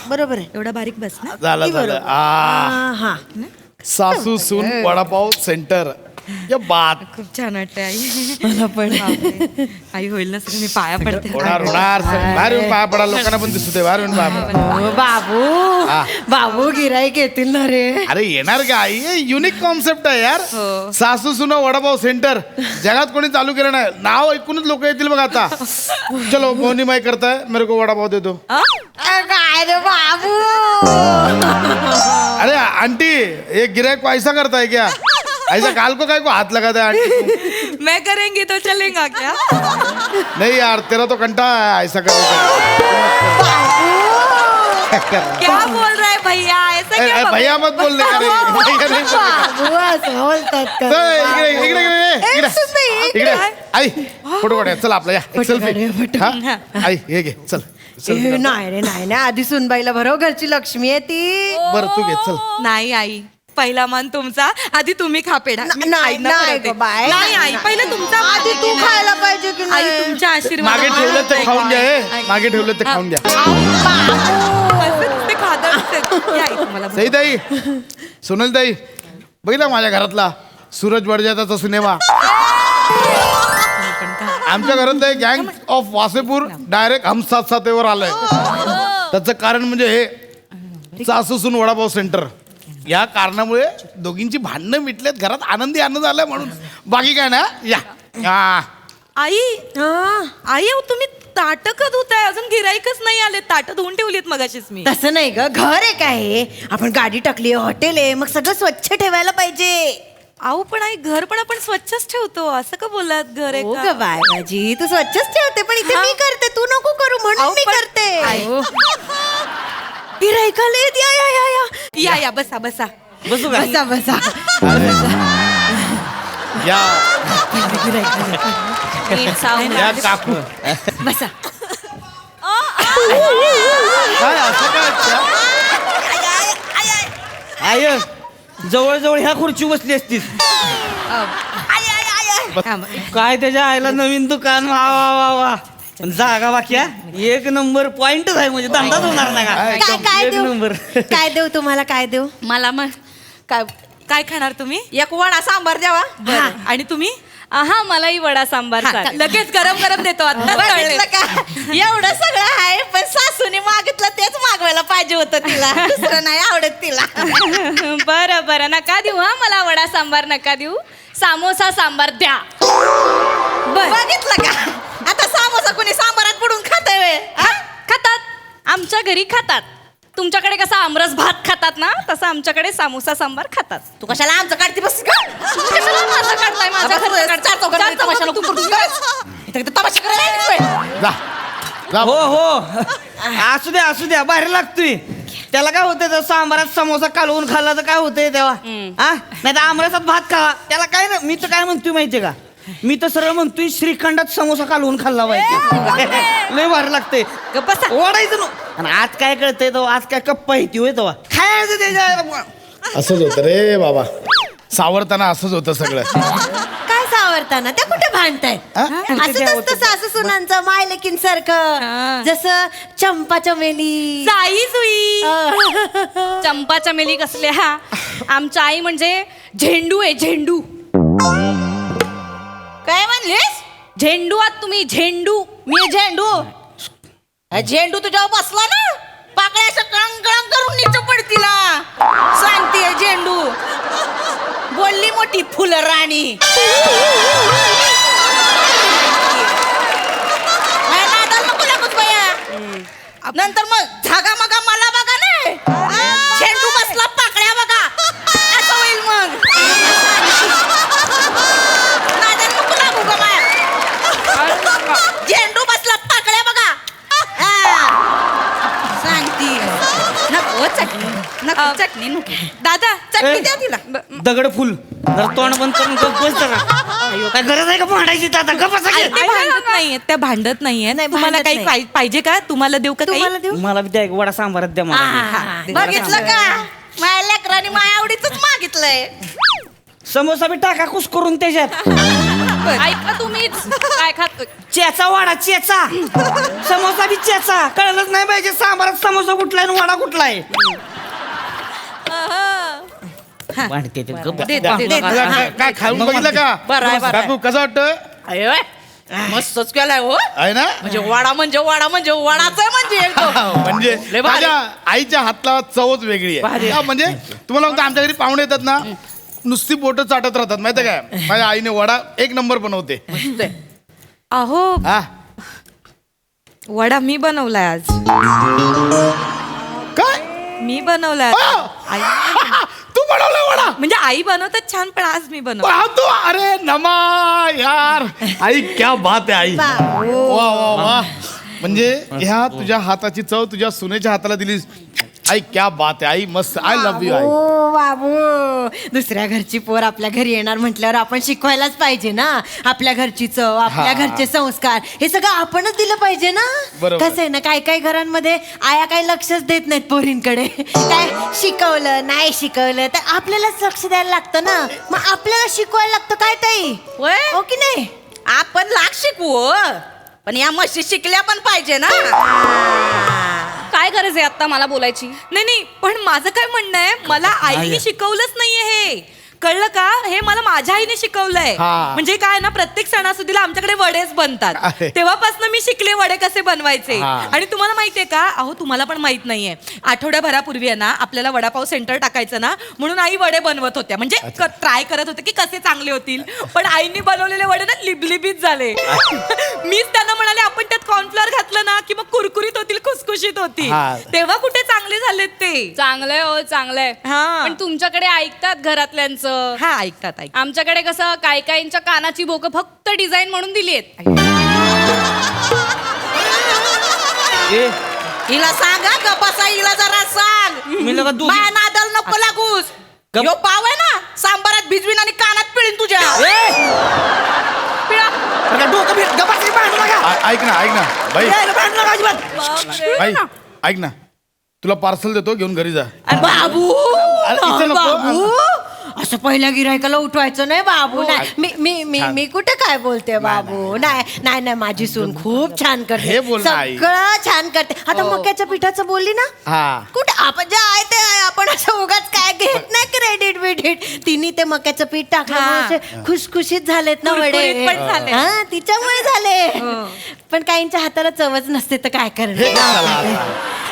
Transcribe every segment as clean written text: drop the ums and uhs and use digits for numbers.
बरोबर आहे. एवढा बारीक बस ना. झालं झालं. हा सासू सून वडापाव सेंटर. या बात. खूप छान वाटतंय आई. मला पण. बापरे. आई होईल ना सगळं मी पाया पडते. होणार होणार. बाहेर येऊन पाया पडा. लोकांना पण दिसू दे. बाहेर येऊन पाया पडा. हो, बाबू गिराईक येतील ना रे. अरे येणार का आई? युनिक कॉन्सेप्ट आहे यार. सासू सुना वडापाव सेंटर. जगात कोणी चालू केलं नाही. नाव ऐकूनच लोक येतील बघ आता. चलो मोहनी माई करताय, मेरे को वडापाव दे दो. काय रे बाबू. अरे आंटी एक गिरायक को ऐसा करता है क्या? ऐसा काल को काय को हाथ लगाता है आंटी को? मैं करेंगी तो चलेगा क्या? नहीं यार तेरा तो कंटा है ऐसा करने क्या बोल रहा है भैया? ऐसा क्या का. भैया मत बोलने का रे. भैया नाही बोलने का. बाबू असं बोलतात का? इकडे इकडे इकडे इकडे इकडे आई फोटो काढूया. चल आपला या सेल्फी. आई हे घे चल. नाही रे नाही ना, आधी सुनबाईला भरव, घरची लक्ष्मी आहे ती. बरं तू घे चल. नाही आई, पहिला मान तुमचा. आधी तुम्ही खा पेढा. मी नाही, आईना नाही करते. गं बाई. नाही आई, पहिलं तुमचा. आधी तू खायला पाहिजे की आई नाही? तुमच्या आशीर्वाद. मागे ठेवलं ते खाऊन घ्या. हे. मागे ठेवलं ते खाऊन घ्या. सई ताई, सोनल ताई, बघितला माझ्या घरातला सूरज बडजात्याचा सिनेमा. आमच्या घरात गँग ऑफ वासेपूर डायरेक्ट हम साथ साथेवर आलंय. त्याचं कारण म्हणजे हे सासू सून वडापाव सेंटर. या कारणामुळे दोघींची भांडणं मिटलेत, घरात आनंदी आनंद आलाय म्हणून. बाकी काय ना. या आई आई अहो, तुम्ही ताटं का धुताय? अजून गिराईकच नाही आले. ताटं धुवून ठेवलीत मगाशीच मी. तसं नाही ग, घर आहे काय, आपण गाडी टाकली, हॉटेल आहे, मग सगळं स्वच्छ ठेवायला पाहिजे. अहो पण आई घर पण आपण स्वच्छच ठेवतो. असं का बोललात? घर आहे हो का? ग बाय माझी, तू स्वच्छच ठेवते, पण इथे मी करते, तू नको करू म्हणून अहो, मी पण- करते. आई. गिराईकाला येत, या या या या या या बसा बसा. बसू का? बसा बसा. या नीट सावधान. या काकू. बसा. काय असं काय? आय जवळ ह्या खुर्ची बसली असतीस. काय त्याच्या आईला नवीन दुकान. वा वा वा वा. पण जागा बाकी एक नंबर पॉइंटच आहे, म्हणजे धंदाच होणार नाही काय का? काय एक देऊ, नंबर. काय देऊ तुम्हाला, काय देऊ? मला मग काय काय खाणार तुम्ही? एक वडा सांबार द्यावा. बरं. आणि तुम्ही? हा मलाही वडा सांबार हा, चालेल. लगेच गरम गरम देतो. आता बघितलं का? एवढं सगळं आहे, पण सासूने मागितलं तेच मागवायला पाहिजे होतं तिला. दुसरं नाही आवडत तिला. बरं बरं नका देऊ. हा मला वडा सांबार नका देऊ. समोसा सांबार द्या. बघितलं का? आता सामोसा कोणी सांबारात बुडून खातंय? खातात. आमच्या घरी खातात. तुमच्याकडे कसा आमरस भात खातात ना, तसं आमच्याकडे समोसा सांबार खातात. तू कशाला आमचं काढती बस का? कशाला माझं काढताय? माझं खर्च काढताय. तमाशा करायला जा जा. हो हो असू द्या बाहेर लागतोय. त्याला काय होतंय, तर सांबारात समोसा कालवून खाल्ला तर काय होतंय तेव्हा? नाही तर आमरसात भात खा, त्याला काय ना. मी तर काय म्हणतोय माहितीये का, मी तर सरळ म्हणतोय श्रीखंडात समोसा कालवून खाल्ला पाहिजे. लय भारी लागतंय. ओढायचं नो. आणि आज काय कळतंय तेव्हा, आज काय कप्पा येते होय तेव्हा खायचं त्याच्या. असंच होतं रे बाबा, सावरताना असंच होतं सगळं. काय सावरताना? त्या कुठे भांडतायत? असंच असतं सासू सुनांचं, मायलेकीन सारखं. जसं चंपा चमेली, जाई जुई. चंपा चमेली कसल्या? आमच्या आई म्हणजे झेंडू आहे, झेंडू. काय म्हणलीस? झेंडू आहात तुम्ही, झेंडू. मी झेंडू? झेंडू तुझ्यावर बसला ना, पाकळ्या असं कळंग कळंग करून नीच पडतीला. सांगते झेंडू. बोलली मोठी फुलं राणी. नंतर मग झागा मगा मला बघा ना, झेंडू बसला पाकळ्या बघा, असं होईल मग. नादाला नको लागू गं बाया. झेंडू बसला पाकळ्या बघा. सांगती नको चटणी, नको चटणी नको. दादा चटणी द्या तिला. दगड फुल जरा तोंड बंद करून गप्प बस जरा. अय्यो, काय गरज आहे का भांडायची? आता गप्प बसा की. ते भांडत नाहीये, त्या भांडत नाहीये. नाही, तुम्हाला भांडत काही नाही. पाहिजे का? तुम्हाला देऊ का? तुम्हाला देऊ? मला बी द्या एक वडा सांबारात द्या मला. बघितलं का? माझ्या लेकरांनी माझ्या आवडीच मागितलंय. समोसा बी टाका कुस करून त्याच्यात. पण ऐका तुम्हीच काय खात चेचा वाडा चेचा समोसा बी चेचा कळलंच नाही पाहिजे सांबारात समोसा कुठलाय आणि वडा कुठलाय वाढते ते गप्प. काय खाऊन बघितलं का बरं आहे, बरं आहे. काकू कसं वाटतं अय वय, मस्तच केलाय हो आहे ना म्हणजे वडाच आहे म्हणजे एकदम. म्हणजे लय भारी. माझ्या आईच्या हातला चवच वेगळी आहे हा, म्हणजे तुम्हाला म्हणतो आमच्या घरी पाहुणे येतात ना नुसती बोटं चाटत राहतात माहिती काय माझ्या आईने वडा एक नंबर बनवते मस्त आहे. अहो हा वडा मी बनवलाय आज काय मी बनवलाय आई तू बनवला वडा म्हणजे आई बनवतात छान पण आज मी बनव वाह, तू अरे नमा यार आई क्या बात आहे आई वा वा वा म्हणजे ह्या तुझ्या हाताची चव तुझ्या सुनेच्या हाताला दिलीस आई क्या बात आहे आई मस्त आय लव्ह यू आई ओ बाबू दुसऱ्या घरची पोर आपल्या घरी येणार म्हटल्यावर आपण शिकवायलाच पाहिजे ना आपल्या घरची चव आपल्या घरचे संस्कार हे सगळं आपणच दिलं पाहिजे ना बरोबर. कसं आहे ना काही घरांमध्ये आया काही लक्षच देत नाहीत पोरींकडे काय शिकवलं नाही शिकवलं तर आपल्यालाच लक्ष द्यायला लागतं ना मग आपल्याला शिकवायला लागतं काय ताई होय? हो की नाही आपण लाख शिकवू हो. पण या म्हशी शिकल्या पण पाहिजे ना काय गरज आहे आता मला बोलायची नाही पण माझं काय म्हणणं आहे मला आईने शिकवलंच नाहीये हे कळलं का हे मला माझ्या आईने शिकवलंय हा. म्हणजे काय ना प्रत्येक सणासुदीला आमच्याकडे वडेच बनतात आहे. तेव्हापासून मी शिकले वडे कसे बनवायचे हा. आणि तुम्हाला माहितीये का अहो तुम्हाला पण माहित नाहीये आठवड्याभरापूर्वी आहे ना आपल्याला वडापाव सेंटर टाकायचं ना म्हणून आई वडे बनवत होत्या म्हणजे ट्राय करत होते की कसे चांगले होतील पण आईने बनवलेले वडे ना लिबलिबीत झाले मीच त्यांना म्हणाले आपण त्यात कॉर्नफ्लॉवर घातलं ना की मग कुरकुरीत होतील खुसखुशीत होतील हा. तेव्हा कुठे चांगले झालेत ते चांगलंय हो चांगलंय हा. पण तुमच्याकडे ऐकतात घरातल्यांचं हा ऐकतात आमच्याकडे कसं काहींच्या कानाची बोकं फक्त डिझाईन म्हणून दिली आहेत ए, हिला सांगा का बसा हिला जरा सांग मी लगा दोघी- माया नादाल नको लागूस गप. यो पाव आहे ना सांबारात भिजवीन आणि कानात पिळीन तुझ्या पिळा. अरे का डोकं बीट, गप्पाची भांडू नका. ऐक ना बाई यायला भांडू नका अजिबात. बाई ऐक ना तुला पार्सल देतो घेऊन घरी जा बाबू अरे, इथे नको. बाबू असं पहिल्या गिरायकाला उठवायचं नाही बाबू नाही मी कुठे काय बोलते बाबू नाही माझी सून खूप छान हे करते बोल ना, आई. सगळं छान करते आता मक्याच्या पिठाचं बोलली ना हा कुठे आपण जे आहे ते आहे. आपण असं उगाच काय घेत नाही क्रेडिट बिडिट तिने ते मक्याचं पीठ टाकलं हा. म्हणून असे खुशखुशीत झालेत ना वडे कुरकुरीत पण झाले. हा तिच्यामुळे झाले पण काहींच्या हाताला चवच नसते तर काय करणार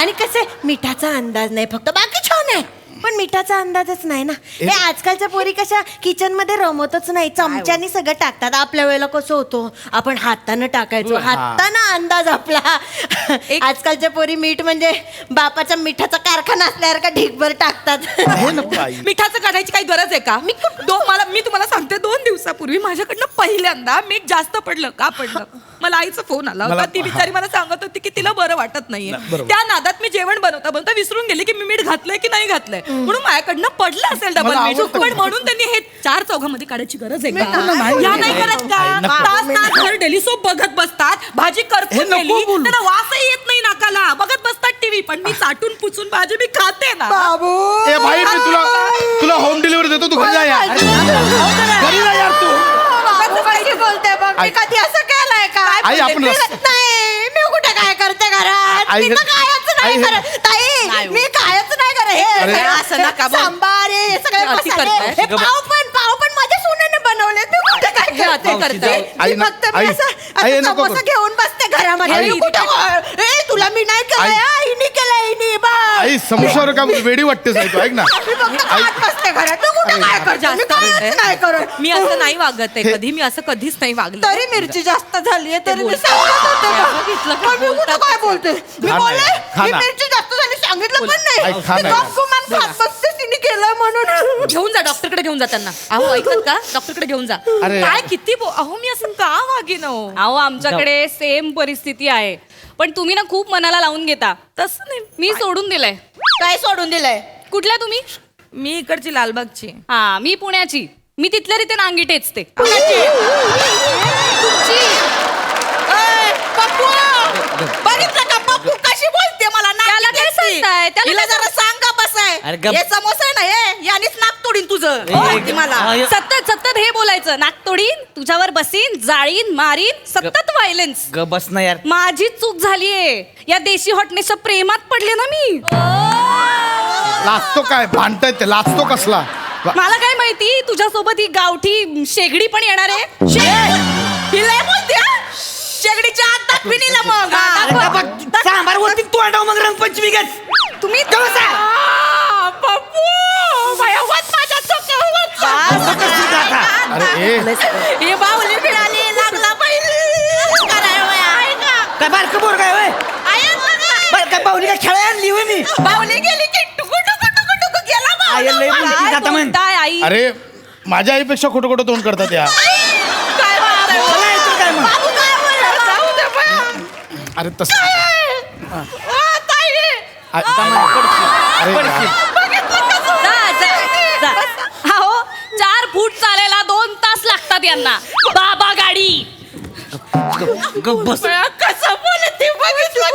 आणि कसं मिठाचा अंदाज नाही फक्त बाकी छान आहे पण मिठाचा अंदाजच नाही ना हे आजकालच्या पोरी कशा किचन मध्ये रमतच नाही चमच्यानी सगळं टाकतात आपल्या वेळेला कसं होतं आपण हातानं टाकायचो हातानं अंदाज आपला आजकालच्या पोरी मीठ म्हणजे बापाच्या मिठाचा कारखाना असल्यासारखा ढीकभर टाकतात हे नको आई मिठाचं काढायची काही गरज आहे का मी तुम्हाला सांगते 2 दिवसापूर्वी माझ्याकडनं पहिल्यांदा मीठ जास्त पडलं का पडलं मला आईचा फोन आला होता ती बिचारी मला सांगत होती की तिला बरं वाटत नाहीये बरोबर. त्या नादात मी जेवण बनवता विसरून गेले की मी मीठ घातलंय की नाही घातलंय म्हणून माझ्याकडनं पडलं असेल डबल मला मीठ आवडतं. पण म्हणून त्यांनी हे 4 चौघामध्ये काढायची गरज आहे का नाही, या नाही, नाही करत नाही, का तास घर डेली सोप बघत बसतात भाजी हे करपून नको गेली बोलू. त्यांना वासही येत नाही नाकाला बघत बसतात टीव्ही पण मी चाटून पुचून भाजी मी खाते ना ए भाई मी तुला होम डिलिव्हरी देतो तू घरी जा यार घरी जा यार तू बोलते बघ मी आई- कधी असं केलंय का आई, आपण मी- रस- नाही मी कुठे काय करते घरात आई, मी तर कायच नाही आई, करत ताई नाही. मी कायच नाही करत हे अरे, सगळं असं नका बोल. सांबार हे सगळे अति मसाले, करताय. हे पाव पण माझ्या सोन्याने बनवले मी कुठे काय हे अति करते करताय. आई, मी फक्त आई, मी असं आई, असं नको समोसा करू. घेऊन बसते घरामध्ये आई, मी कुठे ए तुला मी नाही केलंय आई. हा, हिने केलंय हिने बा आई समोशावर का वेडी वाटतेस आई तू ऐक ना मी फक्त खात बसते घरात तू कुठे काय करते मी कायच नाही करत मी असं नाही वागत आहे कधी मी असं कधीच नाही वागले तरी मिरची जास्त झालीये तरी मी बोलतात. सांगत होते हे बा. बघितलं का पण मी कुठं बोलतात काय कसं? बोलते मी खा बोलले ना, खा मी ना. मिरची जास्त झाली सांगितलं पण आई, नाही खा मी ना. गपगुमान खात बसते तिने केलं म्हणून घेऊन जा डॉक्टरकडे घेऊन जा त्यांना अहो ऐकत का डॉक्टरकडे घेऊन जा अरे. काय किती अहो मी असं का वागेन हो अहो आमच्याकडे सेम परिस्थिती आहे पण तुम्ही ना खूप मनाला लावून घेता तसं नाही मी सोडून दिलंय काय सोडून दिलंय कुठल्या तुम्ही मी इकडची लालबागची हा मी पुण्याची मी तिथल्या रीते नांगी टेचते पप्पू बघितलं का पप्पू कशी बोलते मला त्याला काय म्हणताय? त्याला तिला जरा सांग का बसाय अरे गप. हे समोसा आहे ना हे यानेच नाक तोडीन तुझं माहिती मला सतत सतत हे बोलायचं नाक तोडीन तुझ्यावर बसीन जाळीन मारीन सतत व्हायलन्स ग बस ना यार. माझी चूक झालीये या देशी हॉटनेसच्या प्रेमात पडले ना मी लाचतो काय भांडताय ते लाचतो कसला मला काय माहिती तुझ्यासोबत ही गावठी शेगडी पण येणार आहे हिला बोलते हा? शेगडीच्या आत दाखवी निला मग अरे का बघ, सांबार वरती तू अंडाव मग रंगपंचमी गच. तुम्ही पप्पू भयवत माझ्या अरे ए हे बाहुली मिळाली लागला पाहिजे काय बारकं बोर काय होय बरं काय बाहुली काय खेळायला आणली होय मी. बाहुली गेली की टुकू टुकू टुकू टुकू गेला आई लय बोलती जाता म्हण. काय आई अरे माझ्या आईपेक्षा खोटं खोटं तोंड करतात या काय बोलताय? चला येतो काय मग. बाबू काय बोलला? जाऊ दे बया. अरे तसं ताई अरे पडशील. हो 4 फूट चालायला 2 तास लागतात यांना बाबा गाडी ग बस. बया, कसं बोलते बघितलं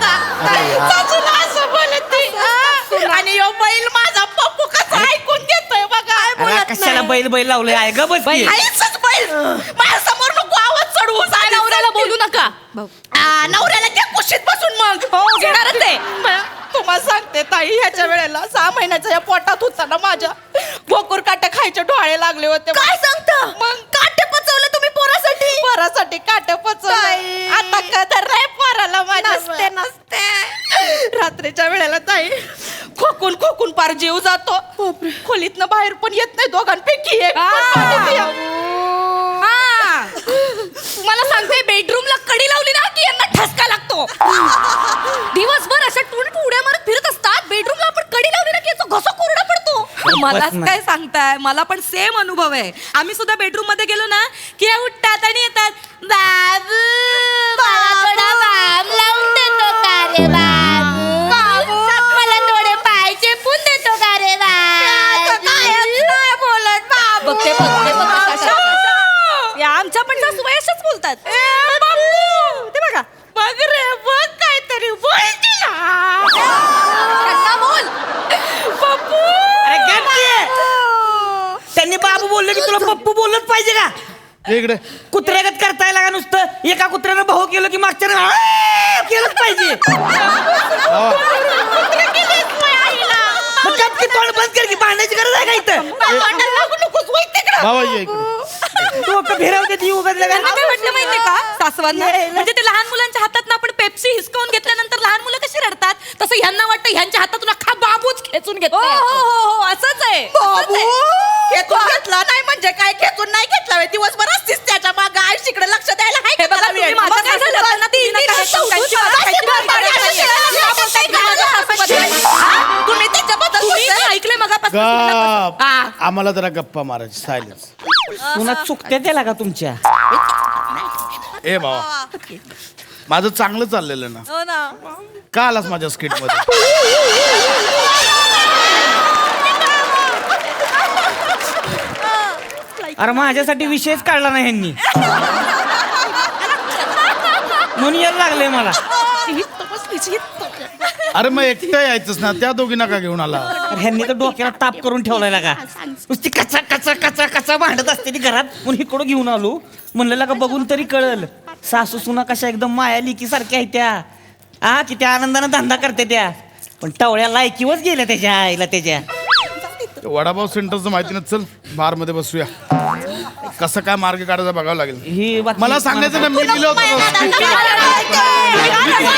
का सासूला असं बोलते आणि यो बैल माझा पप्पू कसा ऐकून घेतोय बघा अरे कशाला बैल बैल लावलंय आहे ग बस की. आईचंच बैल माझ्या समोर नको आवाज चढवू काय नवऱ्याला बोलू नका नवऱ्याला घ्या कुशीत बसून मग हो घेणारच आहे तुम्हाला सांगते ताई ह्याच्या वेळेला 6 महिन्याच्या या पोटात होता ना माझ्या भोकूर काटे खायचे डोळे लागले होते काय सांगता मग काटे पचवले तुम्ही पोरासाठी काटे पचवले आता कदर नाही पोराला माझ्या नसते रात्रीच्या वेळेला ताई खोकून खोकून पार जीव जातो खोलीतनं बाहेर पण येत नाही दोघांपैकी एक पण पाणी पिया. तुम्हाला सांगते बेडरूमला कडी लावली ना की यांना ठसका लागतो दिवसभर अशा उड्या मारत फिरत असतात बेडरूमला आपण कडी लावली ना की याचा घसा कोरडा पडतो मलाच काय सांगताय मला पण सेम अनुभव आहे आम्ही सुद्धा बेडरूम मध्ये गेलो ना की या उठतात आणि येतात बाबू मला थोडा बाम लावून देतो का रे बाबू मला थोडे पाय चेपून देतो का रे बोलत बघते या आमच्या पण सासूबाई अशाच बोलतात ते बघा बघ रे बघ काहीतरी बोल तिला बोल पप्पू अरे गप की. त्यांनी बाबू बोलले की तुला पप्पू बोललंच पाहिजे का इकडे कुत्र्यागत करताय लागा नुसतं एका कुत्र्यानं भाऊ केलं की मागच्या केलंच पाहिजे. मग गप की तोंड बंद कर की भांडायची गरज आहे का इथं बाबा ये इकडे डोकं फिरवते ती उघडलं त्यांना का काय वाटलं माहितीये का सासवांना म्हणजे ते लहान मुलांच्या हातात आपण पेप्सी हिसकावून घेतल्यानंतर लहान मुलं कशी रडतात तसं ह्यांना वाटतं ह्यांच्या हातातून अख्खा बाबूच खेचून घेतो हो असंच आहे बाबू खेचून घेतला नाही म्हणजे काय खेचून नाही घेतला व्हय. दिवसभर असतीस त्याच्या मागं आयुष्याकडे लक्ष द्यायला हाय हे का बघा त्याला तुम्ही वेळ? माझं मग काय झालं असं ना ती तुम्ही नका कसं त्यांची उठून मला खायची बसायचं? बारी आली माझ्या आहे. शेळ्याला बोलताय का? माझ्या सासूबद्दल? हा? तुम्ही त्याच्याबद्दल तुम्ही बोलताय? जे ऐकलंय मगापासून गप हा. आम्हाला जरा गप्पा मारायची सायलेन्स पुन्हा चुकत्या त्याला का तुमच्या ए बाबा माझं चांगलं चाललेलं ना हो ना का आलास माझ्या स्किट मध्ये अरे माझ्यासाठी विषयच काढला नाही ह्यांनी म्हणून यायला लागले मला. अरे मग एकटं यायचंच ना त्या दोघींना का घेऊन आला अरे ह्यांनी तर डोक्याला ताप करून ठेवलाय का नुसती कचा कचा कचा कचा भांडत असते ती घरात म्हणून इकडं घेऊन आलो म्हणलं का बघून तरी कळल सासू सुना कशा एकदम माया लिकी सारख्या आहेत त्या की त्या आनंदानं धंदा करते त्या पण टवळ्या लायकीवच गेल्या त्याच्या आईला त्याच्या. वडापाव सेंटरचं माहिती ना चल बार मध्ये बसूया कसं काय मार्ग काढायचा बघावं लागेल ही बातमी मला सांगायचं ना मी दिलं होतं दादा,